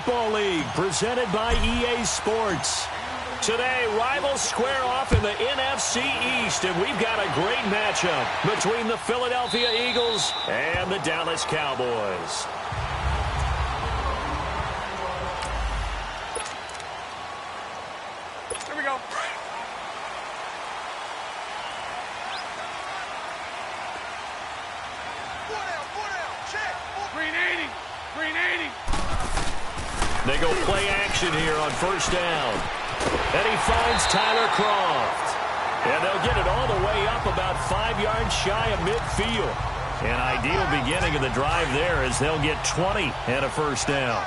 Football League, presented by EA Sports. Today, rivals square off in the NFC East, and we've got a great matchup between the Philadelphia Eagles and the Dallas Cowboys. Here we go. Check. Green 80. Green 80. They go play action here on first down. And he finds Tyler Croft. And they'll get it all the way up about 5 yards shy of midfield. An ideal beginning of the drive there as they'll get 20 and a first down.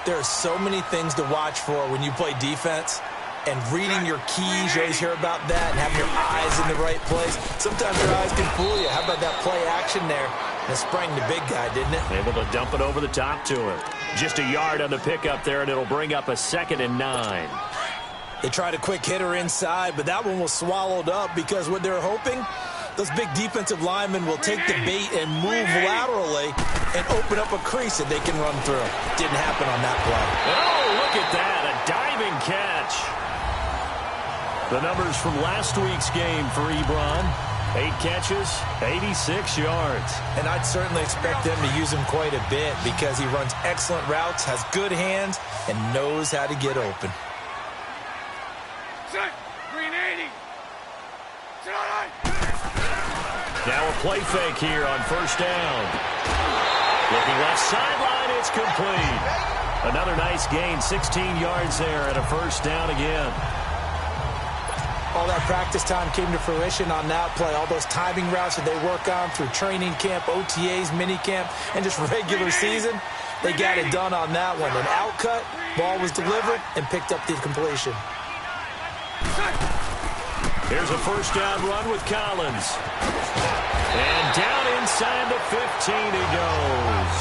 There are so many things to watch for when you play defense. And reading your keys, you always hear about that, and having your eyes in the right place. Sometimes your eyes can fool you. How about that play action there? It sprang the big guy, didn't it? Able to dump it over the top to him. Just a yard on the pickup there, and it'll bring up a 2nd and 9. They tried a quick hitter inside, but that one was swallowed up because what they're hoping, those big defensive linemen will take the bait and move laterally and open up a crease that they can run through. Didn't happen on that play. Oh, look at that, a diving catch. The numbers from last week's game for Ebron. 8 catches, 86 yards. And I'd certainly expect them to use him quite a bit because he runs excellent routes, has good hands, and knows how to get open. Set. Green 80. Now a play fake here on first down. Looking left sideline, it's complete. Another nice gain, 16 yards there and a first down again. All that practice time came to fruition on that play. All those timing routes that they work on through training camp, OTAs, minicamp, and just regular season, they got it done on that one. An outcut, ball was delivered, and picked up the completion. Here's a first down run with Collins. And down inside the 15 he goes.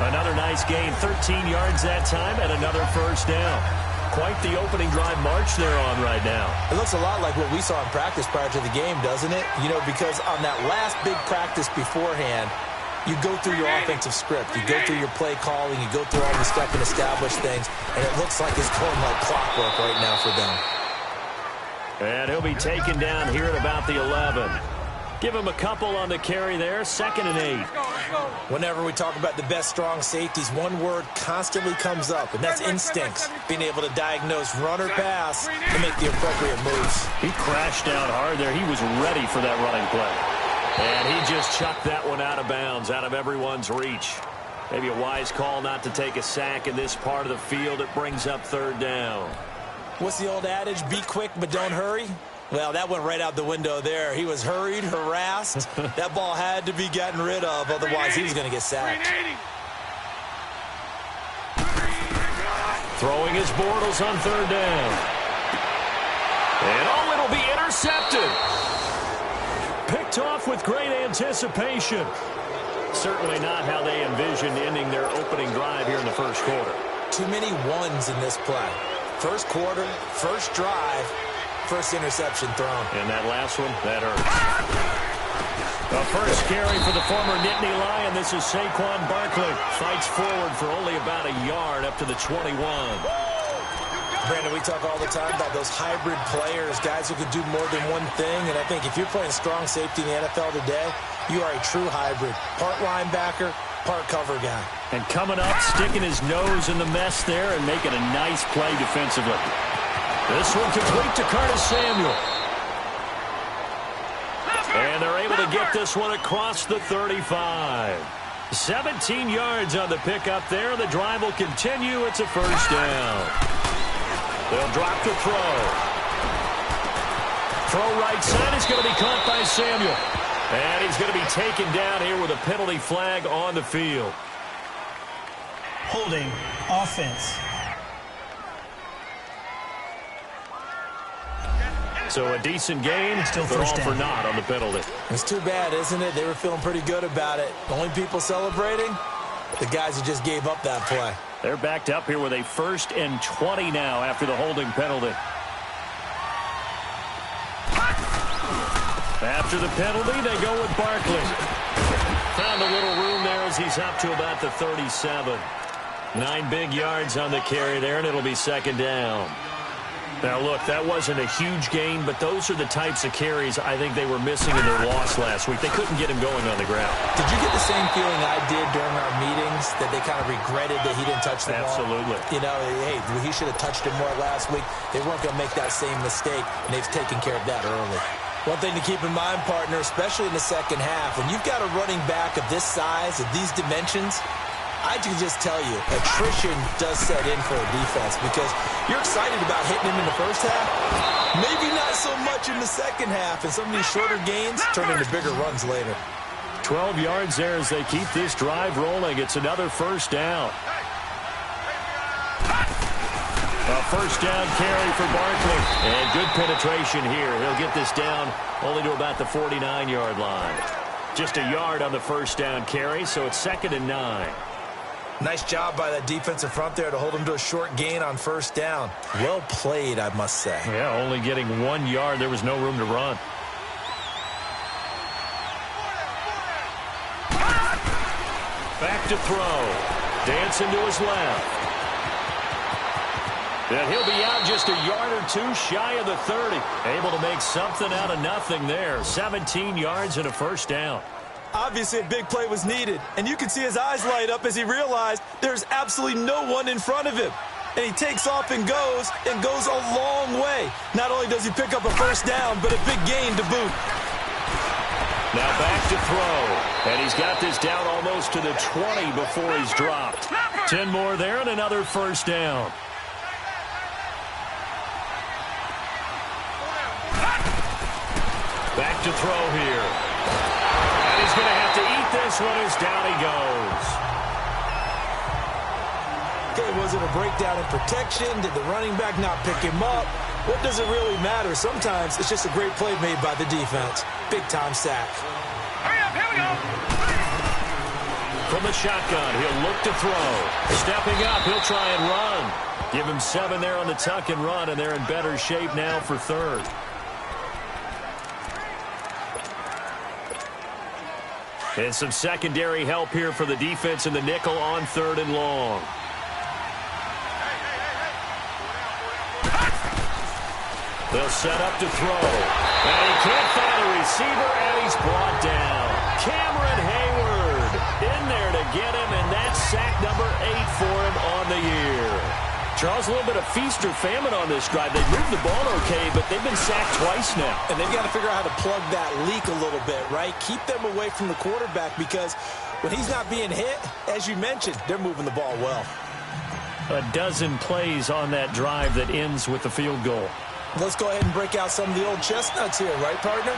Another nice gain, 13 yards that time, and another first down. Quite the opening drive march they're on right now. It looks a lot like what we saw in practice prior to the game, doesn't it? You know, because on that last big practice beforehand, you go through your offensive script. You go through your play calling. You go through all the stuff and establish things. And it looks like it's going like clockwork right now for them. And he'll be taken down here at about the 11. Give him a couple on the carry there, 2nd and 8. Whenever we talk about the best strong safeties, one word constantly comes up, and that's instincts. Being able to diagnose run or pass and make the appropriate moves. He crashed down hard there. He was ready for that running play. And he just chucked that one out of bounds, out of everyone's reach. Maybe a wise call not to take a sack in this part of the field. It brings up 3rd down. What's the old adage? Be quick, but don't hurry. Well, that went right out the window there. He was hurried, harassed. That ball had to be gotten rid of, otherwise he was going to get sacked. Throwing his Bortles on 3rd down. And oh, it'll be intercepted. Picked off with great anticipation. Certainly not how they envisioned ending their opening drive here in the first quarter. Too many ones in this play. First quarter, first drive, first interception thrown. And that last one, that hurt. The first carry for the former Nittany Lion. This is Saquon Barkley. Fights forward for only about a yard up to the 21. Brandon, we talk all the time about those hybrid players, guys who can do more than one thing. And I think if you're playing strong safety in the NFL today, you are a true hybrid. Part linebacker, part cover guy. And coming up, sticking his nose in the mess there and making a nice play defensively. This one complete to Curtis Samuel. And they're able to get this one across the 35. 17 yards on the pickup there. The drive will continue. It's a first down. They'll drop the throw. Throw right side is going to be caught by Samuel. And he's going to be taken down here with a penalty flag on the field. Holding offense. So a decent gain, Still but all first down. for naught on the penalty. It's too bad, isn't it? They were feeling pretty good about it. The only people celebrating, the guys who just gave up that play. They're backed up here with a 1st and 20 now after the holding penalty. After the penalty, they go with Barkley. Found a little room there as he's up to about the 37. 9 big yards on the carry there, and it'll be second down. Now, look, that wasn't a huge gain, but those are the types of carries I think they were missing in their loss last week. They couldn't get him going on the ground. Did you get the same feeling I did during our meetings, that they kind of regretted that he didn't touch the ball? Absolutely. You know, hey, he should have touched it more last week. They weren't going to make that same mistake, and they've taken care of that early. One thing to keep in mind, partner, especially in the second half, when you've got a running back of this size, of these dimensions, I can just tell you, attrition does set in for a defense because you're excited about hitting him in the first half. Maybe not so much in the second half, and some of these shorter gains turn into bigger runs later. 12 yards there as they keep this drive rolling. It's another first down. A first down carry for Barkley. And good penetration here. He'll get this down only to about the 49-yard line. Just a yard on the first down carry, so it's 2nd and 9. Nice job by that defensive front there to hold him to a short gain on first down. Well played, I must say. Yeah, only getting 1 yard. There was no room to run. Back to throw. Dancing to his left. And he'll be out just a yard or two shy of the 30. Able to make something out of nothing there. 17 yards and a first down. Obviously, a big play was needed, and you can see his eyes light up as he realized there's absolutely no one in front of him. And he takes off and goes a long way. Not only does he pick up a first down, but a big gain to boot. Now back to throw. And he's got this down almost to the 20 before he's dropped. 10 more there and another first down. Back to throw here. And he's going to have to eat this one as down he goes. Okay, was it a breakdown in protection? Did the running back not pick him up? What does it really matter? Sometimes it's just a great play made by the defense. Big-time sack. Hurry up, here we go. From the shotgun, he'll look to throw. Stepping up, he'll try and run. Give him 7 there on the tuck and run, and they're in better shape now for third. And some secondary help here for the defense in the nickel on 3rd and long. They'll set up to throw. And he can't find a receiver, and he's brought down. Cameron Hayward in there to get him, and that's sack number 8 for him on the year. Charles, a little bit of feast or famine on this drive. They moved the ball okay, but they've been sacked twice now. And they've got to figure out how to plug that leak a little bit, right? Keep them away from the quarterback because when he's not being hit, as you mentioned, they're moving the ball well. A dozen plays on that drive that ends with the field goal. Let's go ahead and break out some of the old chestnuts here, right, partner?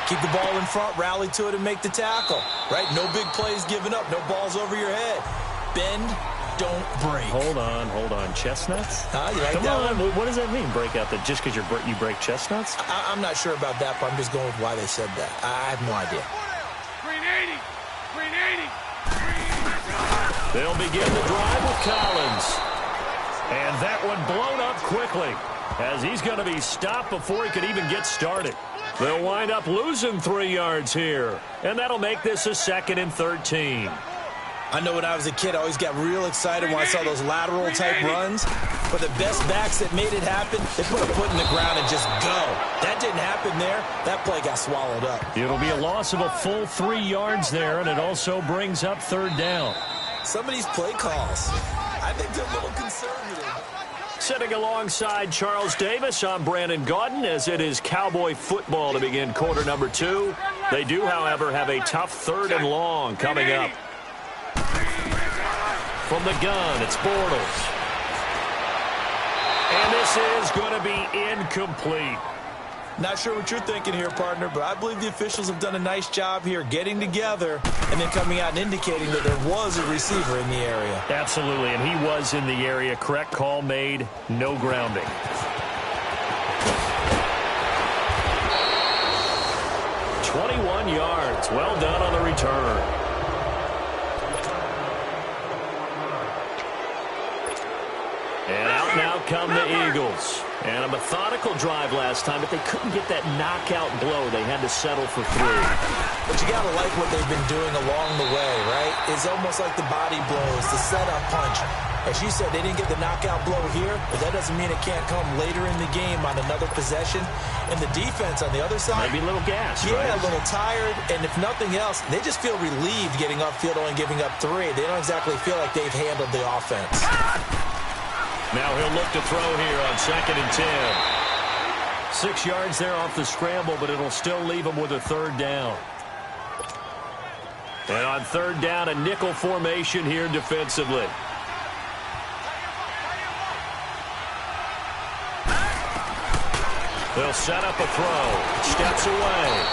Keep the ball in front, rally to it, and make the tackle, right? No big plays given up, no balls over your head. Bend, don't break. Hold on. Chestnuts? You like Come that on. one? What does that mean, break out? That just because you break chestnuts? I'm not sure about that, but I'm just going with why they said that. I have no idea. Green 80. Green 80. They'll begin the drive with Collins. And that one blown up quickly as he's going to be stopped before he could even get started. They'll wind up losing 3 yards here. And that'll make this a 2nd and 13. I know when I was a kid, I always got real excited when I saw those lateral-type runs. But the best backs that made it happen, they put a foot in the ground and just go. That didn't happen there. That play got swallowed up. It'll be a loss of a full 3 yards there, and it also brings up 3rd down. Some of these play calls, I think they're a little conservative. Sitting alongside Charles Davis, I'm Brandon Gaudin, as it is Cowboy football to begin quarter number 2. They do, however, have a tough 3rd and long coming up. From the gun, it's Bortles. And this is going to be incomplete. Not sure what you're thinking here, partner, but I believe the officials have done a nice job here getting together and then coming out and indicating that there was a receiver in the area. Absolutely, and he was in the area. Correct call made, no grounding. "21 yards. Well done on the return. And out now come the Eagles. And a methodical drive last time, but they couldn't get that knockout blow. They had to settle for 3. But you got to like what they've been doing along the way, right? It's almost like the body blows, the setup punch. As you said, they didn't get the knockout blow here, but that doesn't mean it can't come later in the game on another possession. And the defense on the other side, maybe a little gas, yeah, right? A little tired. And if nothing else, they just feel relieved getting upfield only giving up 3. They don't exactly feel like they've handled the offense. Now he'll look to throw here on 2nd and 10. 6 yards there off the scramble, but it'll still leave him with a 3rd down. And on 3rd down, a nickel formation here defensively. They'll set up a throw. Steps away.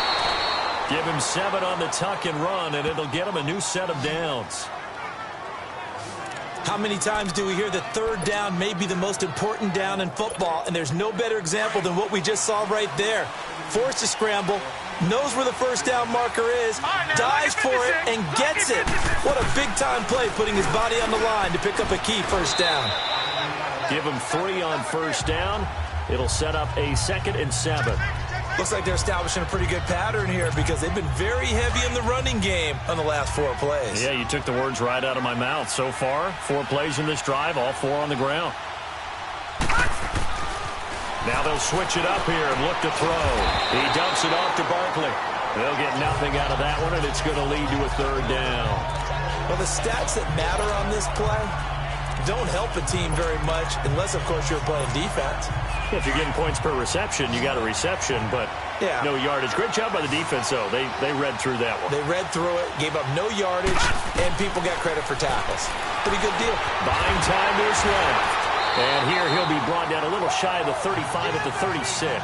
Give him 7 on the tuck and run, and it'll get him a new set of downs. How many times do we hear that 3rd down may be the most important down in football, and there's no better example than what we just saw right there. Forced to scramble, knows where the 1st down marker is, dives for it, and gets it. What a big-time play, putting his body on the line to pick up a key 1st down. Give him 3 on 1st down. It'll set up a 2nd and 7. Looks like they're establishing a pretty good pattern here because they've been very heavy in the running game on the last 4 plays. Yeah, you took the words right out of my mouth. So far, 4 plays in this drive, all 4 on the ground. Now they'll switch it up here and look to throw. He dumps it off to Barkley. They'll get nothing out of that one, and it's going to lead to a 3rd down. Well, the stats that matter on this play don't help a team very much unless, of course, you're playing defense. If you're getting points per reception, you got a reception, but no yardage. Great job by the defense, though. They read through that one. They read through it, gave up no yardage, and people got credit for tackles. Pretty good deal. Buying time is left. And here he'll be brought down a little shy of the 35 at the 36.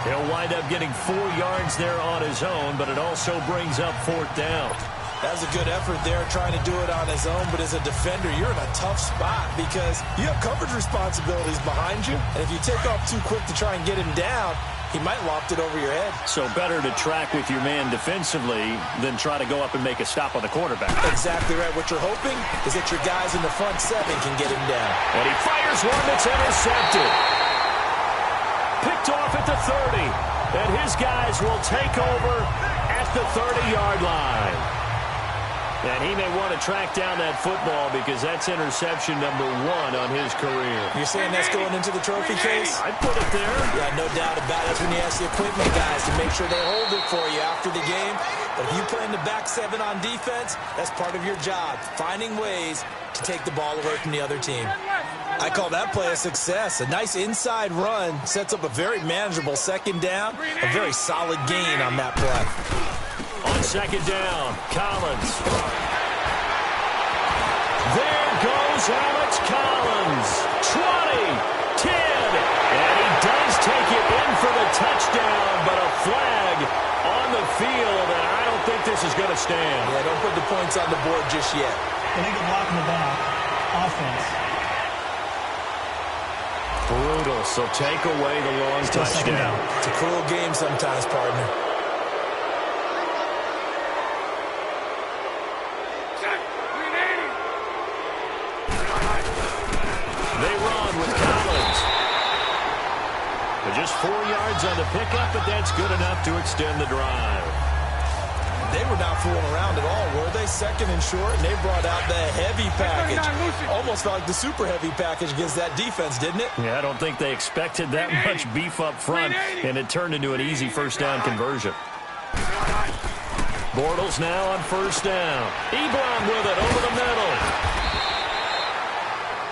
He'll wind up getting 4 yards there on his own, but it also brings up 4th down. That was a good effort there, trying to do it on his own. But as a defender, you're in a tough spot because you have coverage responsibilities behind you. And if you take off too quick to try and get him down, he might loft it over your head. So better to track with your man defensively than try to go up and make a stop on the quarterback. Exactly right. What you're hoping is that your guys in the front 7 can get him down. And he fires one that's intercepted. Picked off at the 30. And his guys will take over at the 30-yard line. And he may want to track down that football because that's interception number 1 on his career. You're saying that's going into the trophy case? I'd put it there. Yeah, no doubt about it. That's when you ask the equipment guys to make sure they hold it for you after the game. But if you play in the back 7 on defense, that's part of your job, finding ways to take the ball away from the other team. I call that play a success. A nice inside run sets up a very manageable 2nd down, a very solid gain on that play. On 2nd down, Collins. There goes Alex Collins. 20, 10, and he does take it in for the touchdown, but a flag on the field, and I don't think this is going to stand. Yeah, don't put the points on the board just yet. Illegal block in the back. Offense. Brutal, so take away the long touchdown. It's a cruel game sometimes, partner. They run with Collins. But just 4 yards on the pickup, but that's good enough to extend the drive. They were not fooling around at all, were they? 2nd and short, and they brought out the heavy package. Almost felt like the super heavy package against that defense, didn't it? Yeah, I don't think they expected that much beef up front, and it turned into an easy 1st down conversion. Bortles now on 1st down. Ebron with it over the middle.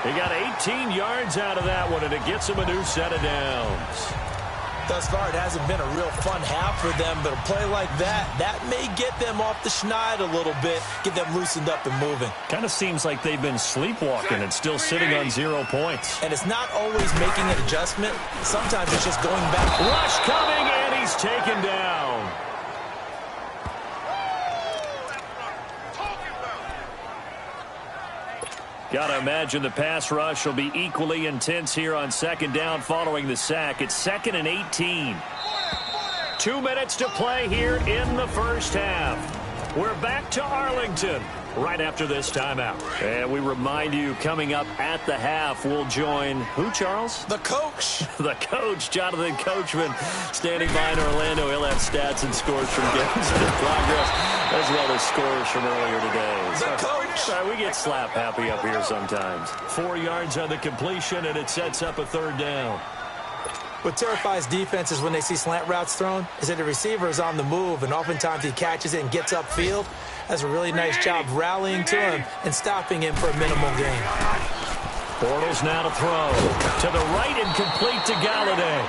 He got 18 yards out of that one, and it gets him a new set of downs. Thus far, it hasn't been a real fun half for them, but a play like that may get them off the schneid a little bit, get them loosened up and moving. Kind of seems like they've been sleepwalking and still sitting on 0 points. And it's not always making an adjustment. Sometimes it's just going back. Rush coming, and he's taken down. Got to imagine the pass rush will be equally intense here on 2nd down following the sack. It's 2nd and 18. 2 minutes to play here in the 1st half. We're back to Arlington right after this timeout. And we remind you, coming up at the half, we'll join who, Charles? The coach. The coach, Jonathan Coachman, standing by in Orlando. He'll have stats and scores from games in progress, as well as scores from earlier today. The coach. Sorry, we get slap happy up here sometimes. 4 yards on the completion, and it sets up a third down. What terrifies defenses when they see slant routes thrown is that the receiver is on the move, and oftentimes he catches it and gets upfield. Does a really nice job rallying to him and stopping him for a minimal gain. Bortles now to throw. To the right and complete to Galladay.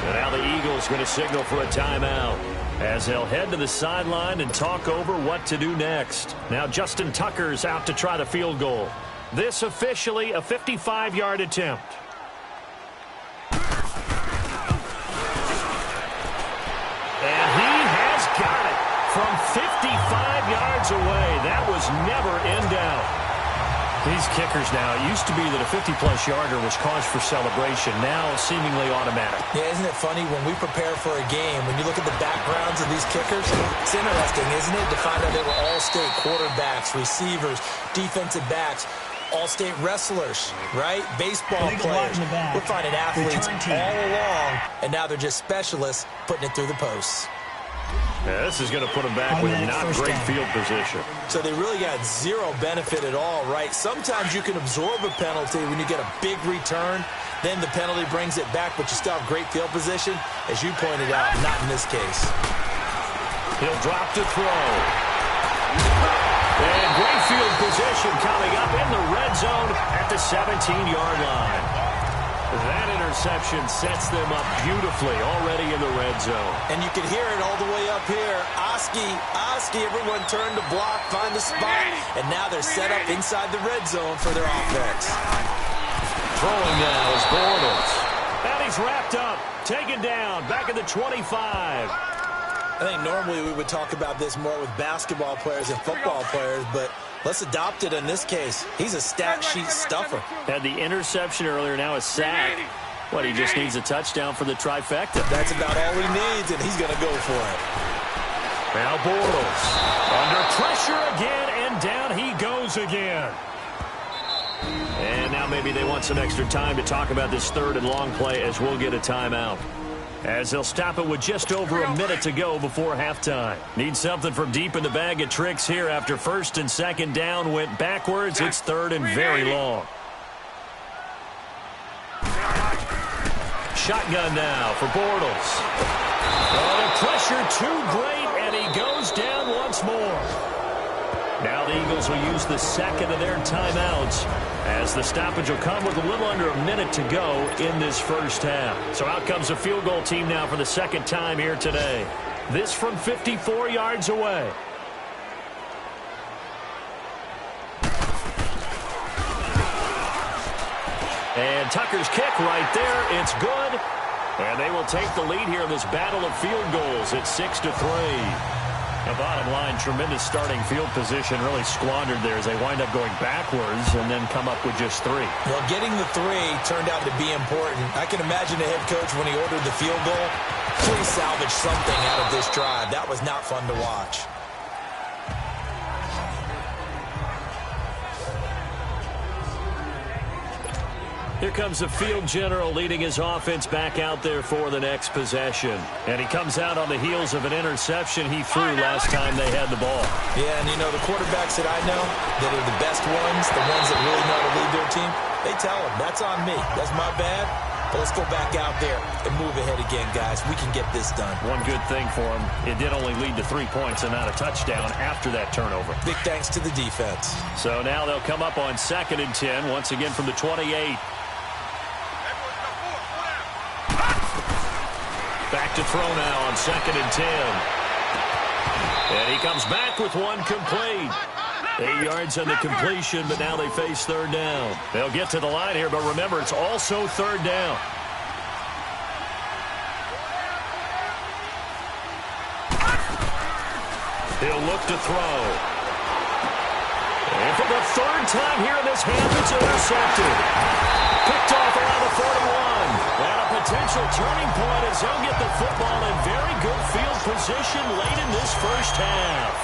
And now the Eagles going to signal for a timeout as they'll head to the sideline and talk over what to do next. Now Justin Tucker's out to try the field goal. This officially a 55-yard attempt. And he has got it from 55 yards away. That was never in doubt. These kickers now, it used to be that a 50-plus yarder was cause for celebration. Now seemingly automatic. Yeah, isn't it funny when we prepare for a game, when you look at the backgrounds of these kickers, it's interesting, isn't it, to find out they were all-state quarterbacks, receivers, defensive backs, all-state wrestlers, right? Baseball players. We're finding athletes all along, and now they're just specialists putting it through the posts. Yeah, this is going to put them back with not great field position. So they really got zero benefit at all, right? Sometimes you can absorb a penalty when you get a big return. Then the penalty brings it back, but you still have great field position. As you pointed out, not in this case. He'll drop to throw. And great field position coming up in the red zone at the 17-yard line. That interception sets them up beautifully already in the red zone. And you can hear it all the way up here. Oski, everyone turned to block, find the spot, and now they're set up inside the red zone for their offense. Throwing now is Bortles. And he's wrapped up, taken down, back at the 25. I think normally we would talk about this more with basketball players and football players, but let's adopt it in this case. He's a stat sheet stuffer. Had the interception earlier, now a sack. What, he just needs a touchdown for the trifecta. That's about all he needs, and he's going to go for it. Now Bortles under pressure again, and down he goes again. And now maybe they want some extra time to talk about this third and long play as we'll get a timeout. As they'll stop it with just over a minute to go before halftime. Need something from deep in the bag of tricks here after first and second down went backwards. It's third and very long. Shotgun now for Bortles. Oh, the pressure too great, and he goes down once more. Now the Eagles will use the second of their timeouts as the stoppage will come with a little under a minute to go in this first half. So out comes a field goal team now for the second time here today. This from 54 yards away. And Tucker's kick right there. It's good. And they will take the lead here in this battle of field goals. It's 6-3. The bottom line, tremendous starting field position, really squandered there as they wind up going backwards and then come up with just 3. Well, getting the 3 turned out to be important. I can imagine the head coach when he ordered the field goal, please salvage something out of this drive. That was not fun to watch. Here comes the field general leading his offense back out there for the next possession. And he comes out on the heels of an interception he threw last time they had the ball. Yeah, and you know, the quarterbacks that I know that are the best ones, the ones that really know how to lead their team, they tell them, that's on me. That's my bad. But let's go back out there and move ahead again, guys. We can get this done. One good thing for him, it did only lead to 3 points and not a touchdown after that turnover. Big thanks to the defense. So now they'll come up on 2nd and 10, once again from the 28. Back to throw now on 2nd and 10. And he comes back with one complete. 8 yards on the completion, but now they face third down. They'll get to the line here, but remember, it's also third down. He'll look to throw. And for the third time here in this half, it's intercepted. Picked off around the 41. And a potential turning point as they'll get the football in very good field position late in this first half.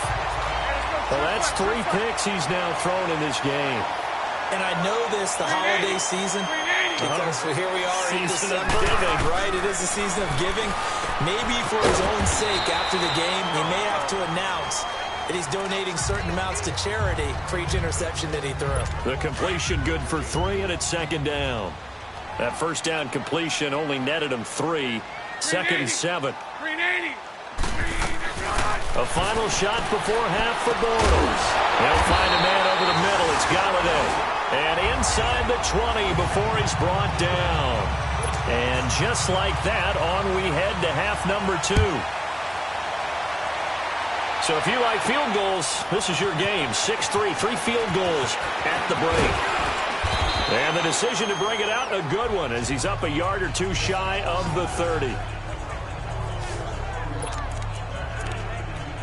Well, that's 3 picks he's now thrown in this game. And I know this, the holiday season, because here we are in Season of December, giving. right? It is the season of giving. Maybe for his own sake, after the game, he may have to announce that he's donating certain amounts to charity for each interception that he threw. The completion good for 3, and it's second down. That first down completion only netted him 3. Second and 7. A final shot before half for Bortles. He'll find a man over the middle. It's Galladay. And inside the 20 before he's brought down. And just like that, on we head to half number 2. So if you like field goals, this is your game. 6-3, 3 field goals at the break. And the decision to bring it out, a good one, as he's up a yard or 2 shy of the 30.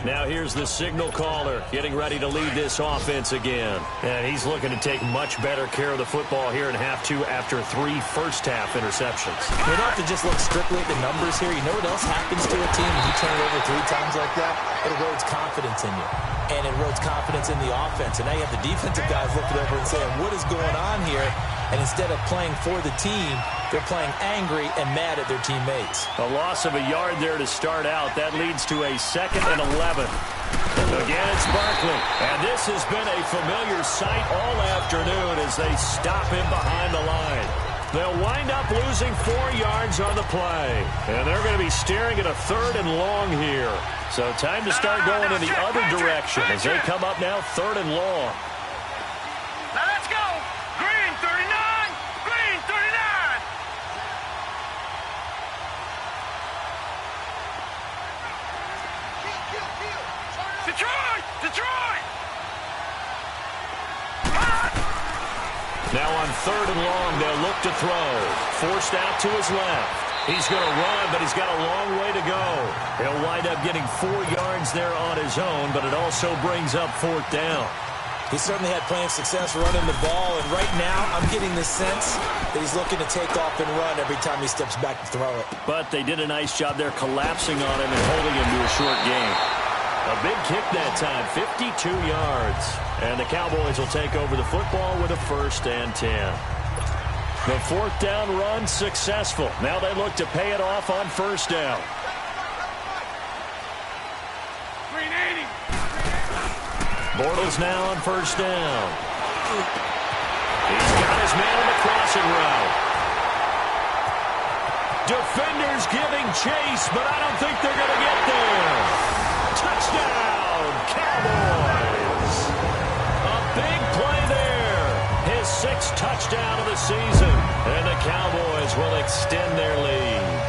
Now here's the signal caller getting ready to lead this offense again. And he's looking to take much better care of the football here in half 2 after 3 first-half interceptions. You don't have to just look strictly at the numbers here. You know what else happens to a team when you turn it over 3 times like that? It erodes confidence in you. And it erodes confidence in the offense. And now you have the defensive guys looking over and saying, what is going on here? And instead of playing for the team, they're playing angry and mad at their teammates. A loss of a yard there to start out. That leads to a 2nd and 11. Again, it's Barkley. And this has been a familiar sight all afternoon as they stop him behind the line. They'll wind up losing 4 yards on the play. And they're going to be staring at a 3rd and long here. So time to start going in the other direction as they come up now 3rd and long. Now let's go. Green 39. Green 39. Detroit. Detroit. Now on 3rd and long, they'll look to throw. Forced out to his left. He's going to run, but he's got a long way to go. He'll wind up getting 4 yards there on his own, but it also brings up 4th down. He certainly had plenty of success running the ball, and right now I'm getting the sense that he's looking to take off and run every time he steps back to throw it. But they did a nice job there collapsing on him and holding him to a short gain. A big kick that time, 52 yards. And the Cowboys will take over the football with a 1st and 10. The 4th down run successful. Now they look to pay it off on 1st down. Green 80. Bortles now on 1st down. He's got his man on the crossing route. Defenders giving chase, but I don't think they're going to get there. Touchdown, Cowboys. A big play there. His 6th touchdown of the season. And the Cowboys will extend their lead.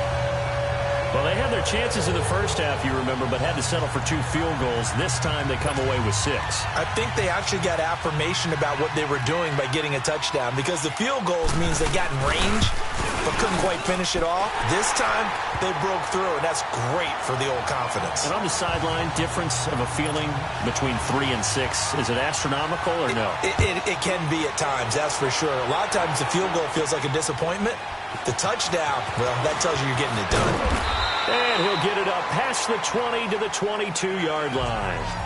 Well, they had their chances in the first half, you remember, but had to settle for 2 field goals. This time they come away with 6. I think they actually got affirmation about what they were doing by getting a touchdown, because the field goals means they got in range but couldn't quite finish it off. This time they broke through, and that's great for the old confidence. And on the sideline, difference of a feeling between 3 and 6, is it astronomical or no? It can be at times, that's for sure. A lot of times the field goal feels like a disappointment. The touchdown, well, that tells you you're getting it done. And he'll get it up past the 20 to the 22-yard line.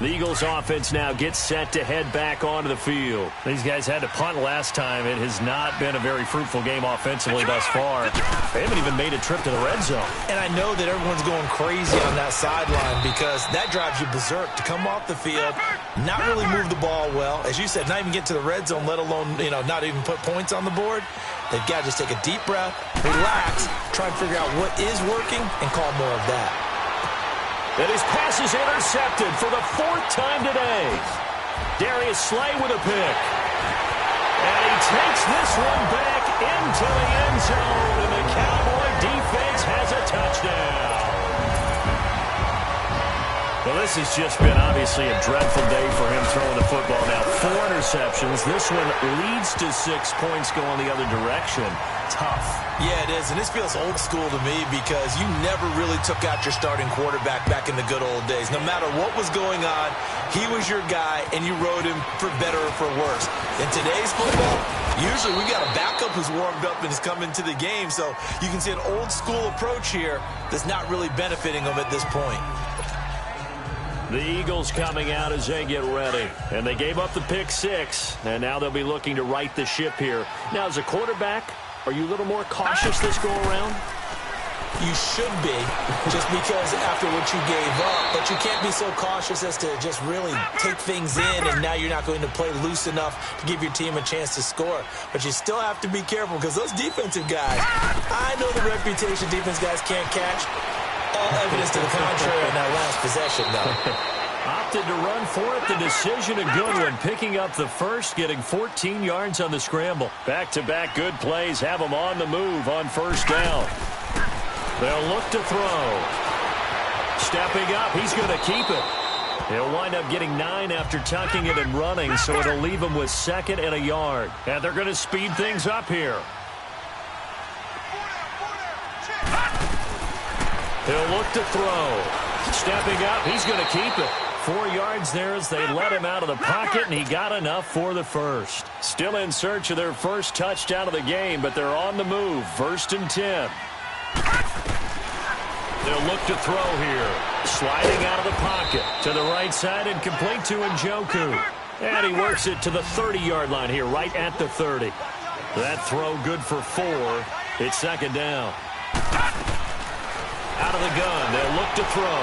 The Eagles offense now gets set to head back onto the field. These guys had to punt last time. It has not been a very fruitful game offensively thus far. They haven't even made a trip to the red zone. And I know that everyone's going crazy on that sideline because that drives you berserk to come off the field, not really move the ball well. As you said, not even get to the red zone, let alone, not even put points on the board. They've got to just take a deep breath, relax, try and figure out what is working, and call more of that. And his pass is intercepted for the 4th time today. Darius Slay with a pick. And he takes this one back into the end zone, and the Cowboy defense has a touchdown. Well, this has just been obviously a dreadful day for him throwing the football now. 4 interceptions. This one leads to 6 points going the other direction. Tough. Yeah, it is, and this feels old school to me because you never really took out your starting quarterback back in the good old days. No matter what was going on, he was your guy, and you rode him for better or for worse. In today's football, usually we got a backup who's warmed up and is coming to the game, so you can see an old school approach here that's not really benefiting them at this point. The Eagles coming out as they get ready. And they gave up the pick 6, and now they'll be looking to right the ship here. Now, as a quarterback, are you a little more cautious this go-around? You should be, just because after what you gave up. But you can't be so cautious as to just really take things in, and now you're not going to play loose enough to give your team a chance to score. But you still have to be careful because those defensive guys, I know the reputation defense guys can't catch. All evidence to the contrary in that last possession, though. Opted to run for it. The decision a good one. Picking up the first, getting 14 yards on the scramble. Back-to-back good plays have them on the move on first down. They'll look to throw. Stepping up, he's going to keep it. He'll wind up getting 9 after tucking it and running, so it'll leave him with 2nd and a yard. And they're going to speed things up here. He'll look to throw. Stepping up, he's going to keep it. 4 yards there as they let him out of the pocket, and he got enough for the first. Still in search of their first touchdown of the game, but they're on the move. 1st and 10. They'll look to throw here. Sliding out of the pocket to the right side and complete to Njoku. And he works it to the 30-yard line here, right at the 30. That throw good for 4. It's 2nd down. Out of the gun, they'll look to throw.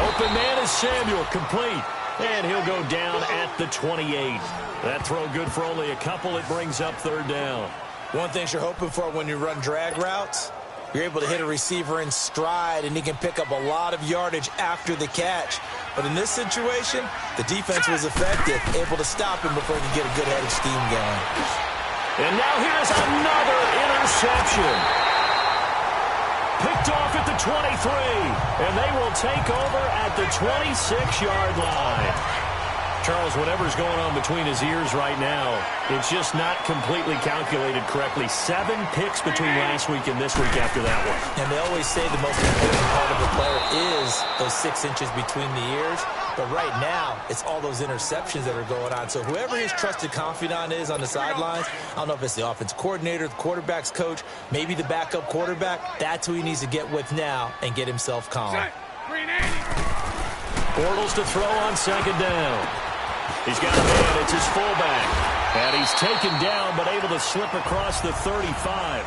Open man is Samuel, complete. And he'll go down at the 28. That throw good for only a couple. It brings up 3rd down. One thing you're hoping for when you run drag routes, you're able to hit a receiver in stride, and he can pick up a lot of yardage after the catch. But in this situation, the defense was effective, able to stop him before he could get a good head of steam going. And now here's another interception. Picked off at the 23, and they will take over at the 26-yard line. Charles, whatever's going on between his ears right now, it's just not completely calculated correctly. 7 picks between last week and this week after that one. And they always say the most important part of a player is those 6 inches between the ears. But right now, it's all those interceptions that are going on. So whoever his trusted confidant is on the sidelines, I don't know if it's the offense coordinator, the quarterback's coach, maybe the backup quarterback, that's who he needs to get with now and get himself calm. Bortles to throw on 2nd down. He's got a man. It's his fullback. And he's taken down but able to slip across the 35.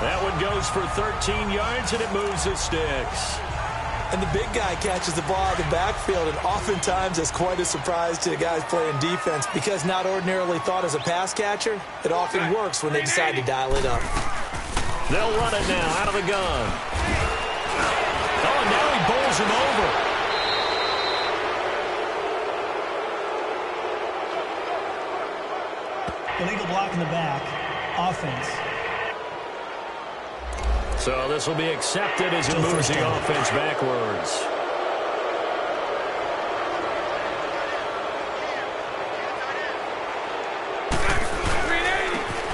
That one goes for 13 yards, and it moves the sticks. And the big guy catches the ball out of the backfield, and oftentimes that's quite a surprise to the guys playing defense because not ordinarily thought as a pass catcher, it often works when they decide to dial it up. They'll run it now out of the gun. Oh, and now he bowls him over. Illegal block in the back. Offense. So this will be accepted as it moves the offense backwards.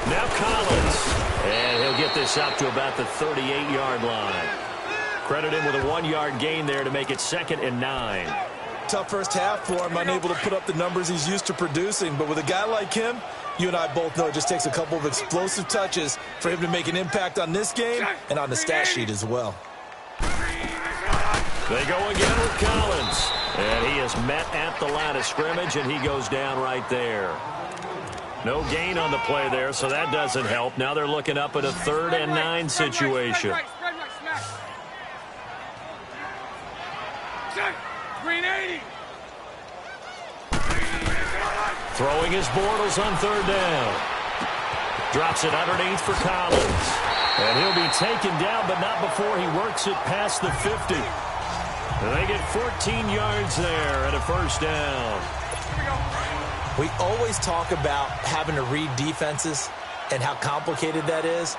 Now Collins. And he'll get this up to about the 38-yard line. Credit him with a 1-yard gain there to make it 2nd and 9. Tough first half for him, unable to put up the numbers he's used to producing. But with a guy like him, you and I both know it just takes a couple of explosive touches for him to make an impact on this game and on the stat sheet as well. They go again with Collins. And he is met at the line of scrimmage, and he goes down right there. No gain on the play there, so that doesn't help. Now they're looking up at a 3rd and 9 situation. Throwing his Bortles on 3rd down. Drops it underneath for Collins. And he'll be taken down, but not before he works it past the 50. And they get 14 yards there at a 1st down. We always talk about having to read defenses and how complicated that is.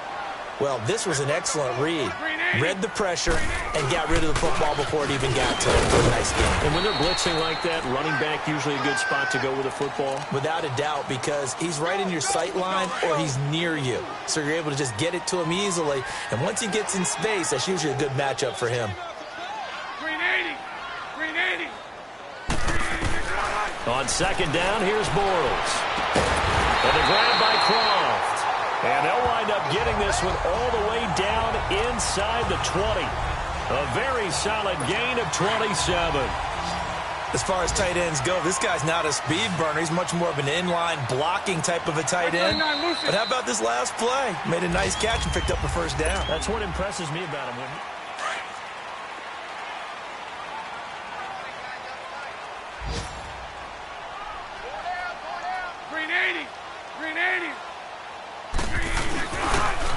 Well, this was an excellent read. read the pressure, and got rid of the football before it even got to him. Nice game. And when they're blitzing like that, running back usually a good spot to go with a football? Without a doubt, because he's right in your sight line or he's near you. So you're able to just get it to him easily. And once he gets in space, that's usually a good matchup for him. Green 80. Green 80. On second down, here's Bortles. And the grab by Croft. And they'll wind up getting this one all the way down inside the 20. A very solid gain of 27. As far as tight ends go, this guy's not a speed burner. He's much more of an inline blocking type of a tight end. But how about this last play? Made a nice catch and picked up the first down. That's what impresses me about him. Green 80. Green 80.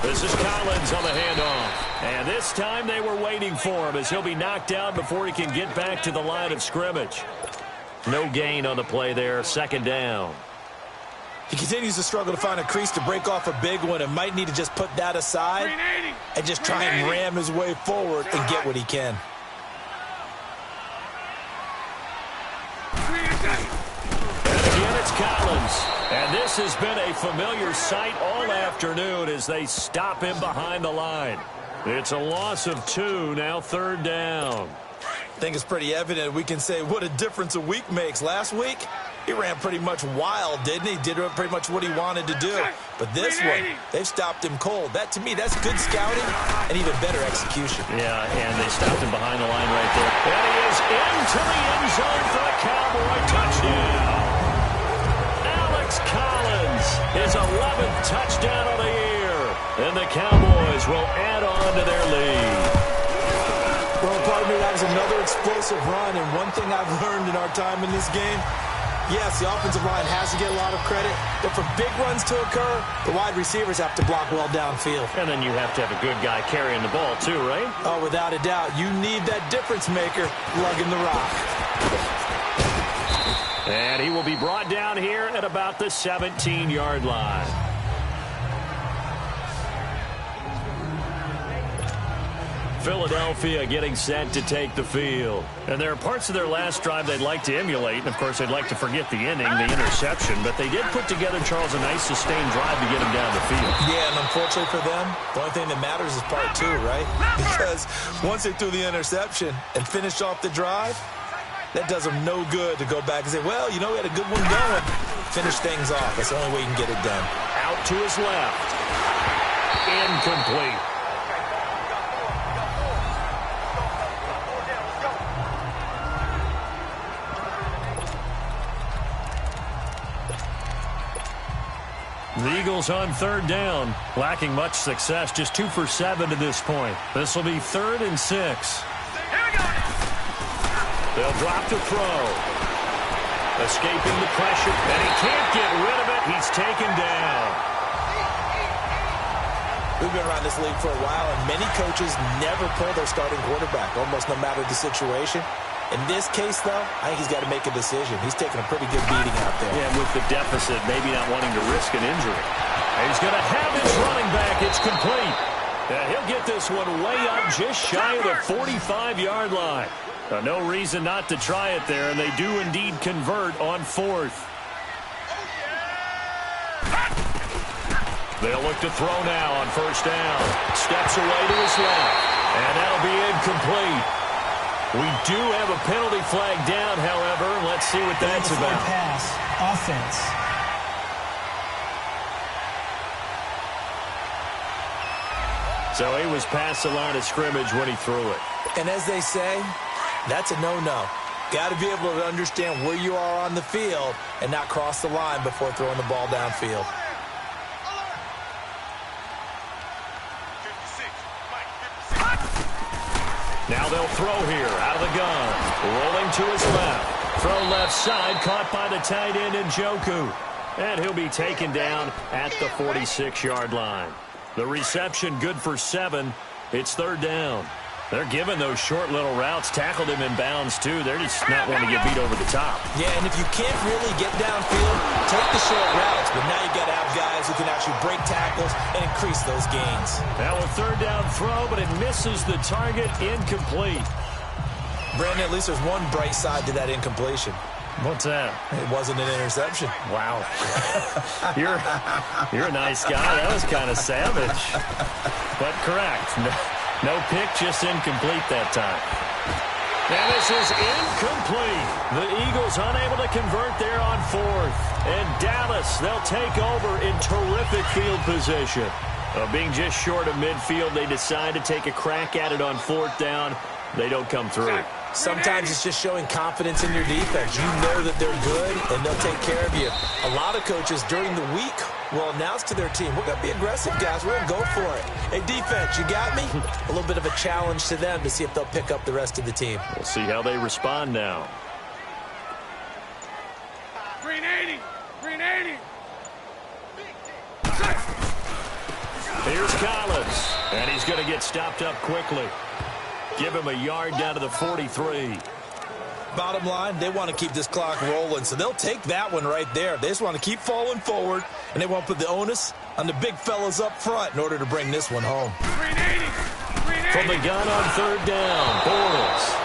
This is Collins on the handoff. And this time they were waiting for him as he'll be knocked down before he can get back to the line of scrimmage. No gain on the play there, second down. He continues to struggle to find a crease to break off a big one and might need to just put that aside and just try and ram his way forward and get what he can. And again, it's Collins. And this has been a familiar sight all afternoon as they stop him behind the line. It's a loss of 2, now third down. I think it's pretty evident we can say what a difference a week makes. Last week, he ran pretty much wild, didn't he? Did pretty much what he wanted to do. But this one, they've stopped him cold. That, to me, that's good scouting and even better execution. Yeah, and they stopped him behind the line right there. And he is into the end zone for a Cowboy touchdown. Alex Collins, his 11th touchdown of the year. And the Cowboys will add on to their lead. Well, pardon me, that was another explosive run, and one thing I've learned in our time in this game, yes, the offensive line has to get a lot of credit, but for big runs to occur, the wide receivers have to block well downfield. And then you have to have a good guy carrying the ball too, right? Oh, without a doubt. You need that difference maker lugging the rock. And he will be brought down here at about the 17-yard line. Philadelphia getting set to take the field. And there are parts of their last drive they'd like to emulate. And, of course, they'd like to forget the inning, the interception. But they did put together, Charles, a nice sustained drive to get him down the field. Yeah, and unfortunately for them, the only thing that matters is part 2, right? Because once they threw the interception and finished off the drive, that does them no good to go back and say, well, you know, we had a good one going. Finish things off. That's the only way you can get it done. Out to his left. Incomplete. The Eagles on third down, lacking much success, just 2 for 7 to this point. This will be 3rd and 6. Here we go. They'll drop to throw. Escaping the pressure, and he can't get rid of it. He's taken down. We've been around this league for a while, and many coaches never pull their starting quarterback, almost no matter the situation. In this case, though, I think he's got to make a decision. He's taking a pretty good beating out there. Yeah, with the deficit, maybe not wanting to risk an injury. And he's going to have his running back. It's complete. He'll get this one way up just shy of the 45-yard line. No reason not to try it there, and they do indeed convert on 4th. They'll look to throw now on first down. Steps away to his left, and that'll be incomplete. We do have a penalty flag down, however. Let's see what that's about. Pass, offense. So he was past the line of scrimmage when he threw it. And as they say, that's a no-no. Got to be able to understand where you are on the field and not cross the line before throwing the ball downfield. Now they'll throw here out of the gun. Rolling to his left. Throw left side, caught by the tight end Njoku. And he'll be taken down at the 46-yard line. The reception good for 7. It's third down. They're giving those short little routes, tackled him in bounds, too. They're just not wanting to get beat over the top. Yeah, and if you can't really get downfield, take the short routes. But now you got to have guys who can actually break tackles and increase those gains. Now a third down throw, but it misses the target, incomplete. Brandon, at least there's one bright side to that incompletion. What's that? It wasn't an interception. Wow. You're a nice guy. That was kind of savage. But correct. No pick, just incomplete that time. And this is incomplete. The Eagles unable to convert there on fourth. And Dallas, they'll take over in terrific field position. Being just short of midfield, they decide to take a crack at it on fourth down. They don't come through. Sometimes it's just showing confidence in your defense. You know that they're good, and they'll take care of you. A lot of coaches during the week will announce to their team, we're going to be aggressive, guys. We're going to go for it. Hey, defense, you got me? A little bit of a challenge to them to see if they'll pick up the rest of the team. We'll see how they respond now. Green 80. Green 80. Here's Collins, and he's going to get stopped up quickly. Give him a yard down to the 43. Bottom line, they want to keep this clock rolling, so they'll take that one right there. They just want to keep falling forward, and they won't put the onus on the big fellas up front in order to bring this one home. Green 80. Green 80. From the gun on third down, Bortles.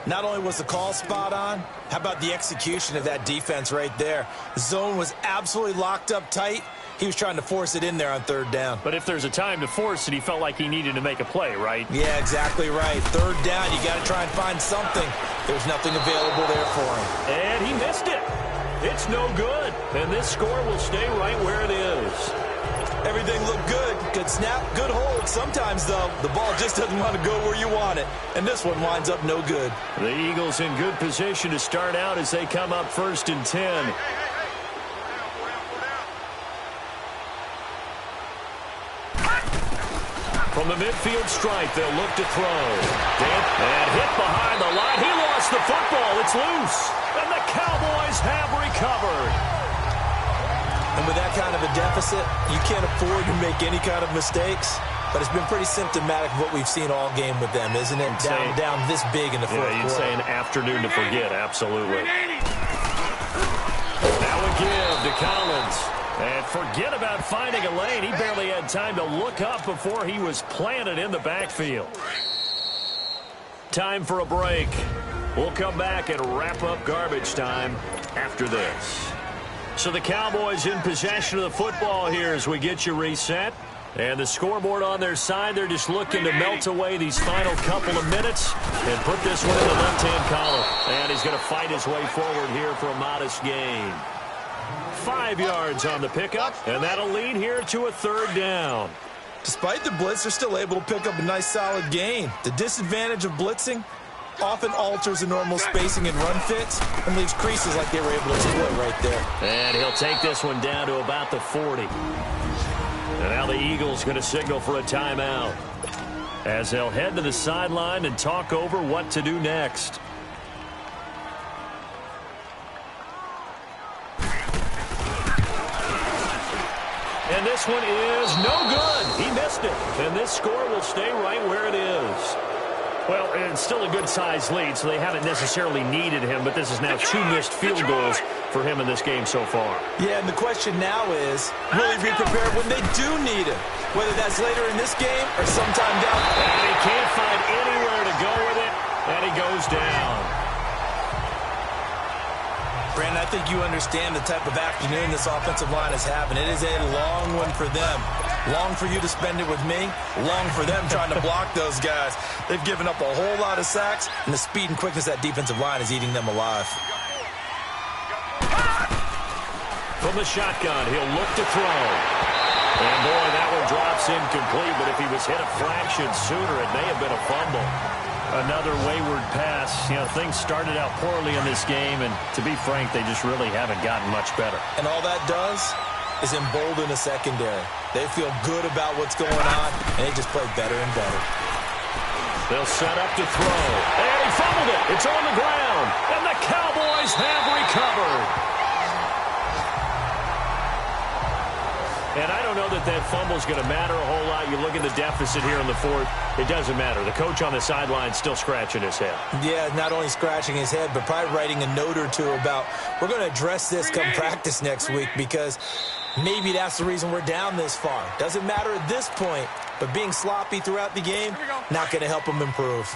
Not only was the call spot on, how about the execution of that defense right there? The zone was absolutely locked up tight. He was trying to force it in there on third down. But if there's a time to force it, he felt like he needed to make a play, right? Yeah, exactly right. Third down, you got to try and find something. There's nothing available there for him. And he missed it. It's no good. And this score will stay right where it is. Everything looked good. Good snap, good hold. Sometimes, though, the ball just doesn't want to go where you want it. And this one winds up no good. The Eagles in good position to start out as they come up 1st and 10. From the midfield stripe, they'll look to throw. And hit behind the line. He lost the football. It's loose. And the Cowboys have recovered. And with that kind of a deficit, you can't afford to make any kind of mistakes. But it's been pretty symptomatic of what we've seen all game with them, isn't it? Down this big in the fourth quarter. You'd say an afternoon to forget, absolutely. Now a give to Collins. And forget about finding a lane. He barely had time to look up before he was planted in the backfield. Time for a break. We'll come back and wrap up garbage time after this. So the Cowboys in possession of the football here as we get you reset. And the scoreboard on their side, they're just looking to melt away these final couple of minutes and put this one in the left-hand column. And he's going to fight his way forward here for a modest gain. 5 yards on the pickup, and that'll lead here to a third down. Despite the blitz, they're still able to pick up a nice solid gain. The disadvantage of blitzing often alters the normal spacing and run fits and leaves creases like they were able to exploit right there. And he'll take this one down to about the 40. And now the Eagles going to signal for a timeout as they'll head to the sideline and talk over what to do next. And this one is no good. He missed it. And this score will stay right where it is. Well, it's still a good-sized lead, so they haven't necessarily needed him, but this is now 2 missed field goals for him in this game so far. Yeah, and the question now is, will he be prepared when they do need him? Whether that's later in this game or sometime down. And he can't find anywhere to go with it, and he goes down. Brandon, I think you understand the type of afternoon this offensive line is having. It is a long one for them. Long for you to spend it with me. Long for them trying to block those guys. They've given up a whole lot of sacks, and the speed and quickness of that defensive line is eating them alive. From the shotgun, he'll look to throw. And, boy, that one drops incomplete, but if he was hit a fraction sooner, it may have been a fumble. Another wayward pass. You know, things started out poorly in this game, and to be frank, they just really haven't gotten much better. And all that does is embolden the secondary. They feel good about what's going on, and they just play better and better. They'll set up to throw. And he fumbled it. It's on the ground. And the Cowboys have recovered. And I don't know that that fumble is going to matter a whole lot. You look at the deficit here in the fourth, it doesn't matter. The coach on the sideline is still scratching his head. Yeah, not only scratching his head, but probably writing a note or two about, we're going to address this come practice next week, because maybe that's the reason we're down this far. Doesn't matter at this point, but being sloppy throughout the game, not going to help him improve.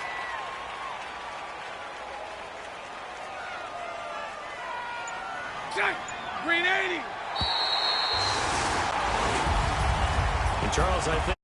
Green 80. And Charles, I think